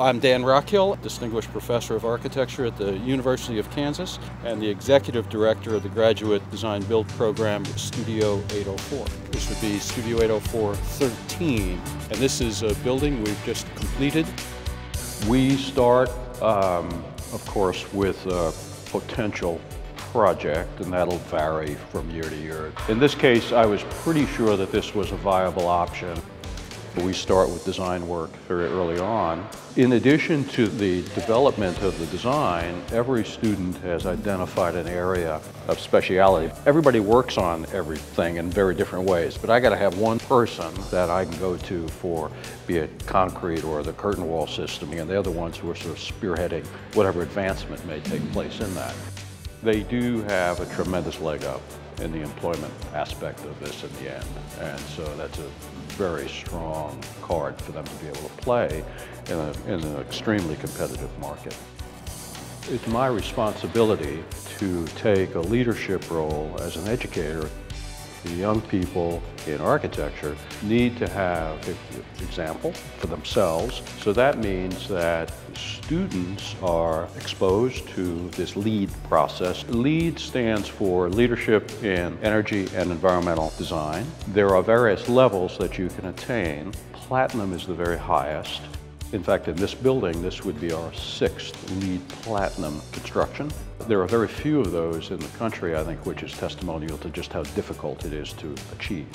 I'm Dan Rockhill, Distinguished Professor of Architecture at the University of Kansas and the Executive Director of the Graduate Design Build Program Studio 804. This would be Studio 804-13, and this is a building we've just completed. We start, of course, with a potential project, and that'll vary from year to year. In this case, I was pretty sure that this was a viable option. We start with design work very early on. In addition to the development of the design, every student has identified an area of speciality. Everybody works on everything in very different ways, but I got to have one person that I can go to for, be it concrete or the curtain wall system, and they're the ones who are sort of spearheading whatever advancement may take place in that. They do have a tremendous leg up in the employment aspect of this in the end. And so that's a very strong card for them to be able to play in an extremely competitive market. It's my responsibility to take a leadership role as an educator. The young people in architecture need to have an example for themselves. So that means that students are exposed to this LEED process. LEED stands for Leadership in Energy and Environmental Design. There are various levels that you can attain. Platinum is the very highest. In fact, in this building, this would be our 6th LEED Platinum construction. There are very few of those in the country, I think, which is testimonial to just how difficult it is to achieve.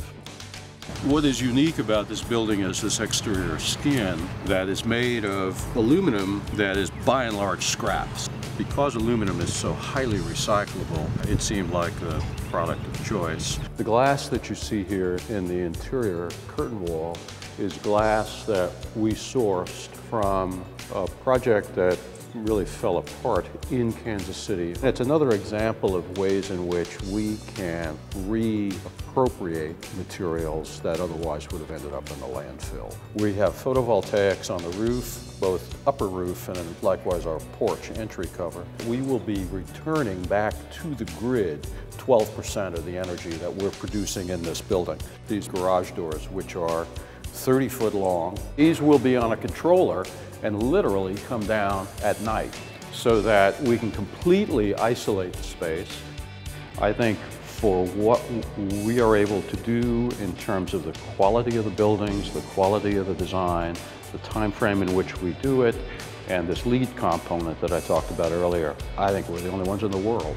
What is unique about this building is this exterior skin that is made of aluminum that is by and large scraps. Because aluminum is so highly recyclable, it seemed like a product of choice. The glass that you see here in the interior curtain wall is glass that we sourced from a project that really fell apart in Kansas City. It's another example of ways in which we can reappropriate materials that otherwise would have ended up in the landfill. We have photovoltaics on the roof, both upper roof and likewise our porch entry cover. We will be returning back to the grid 12% of the energy that we're producing in this building. These garage doors, which are 30 foot long. These will be on a controller and literally come down at night so that we can completely isolate the space. I think for what we are able to do in terms of the quality of the buildings, the quality of the design, the time frame in which we do it, and this LEED component that I talked about earlier, I think we're the only ones in the world.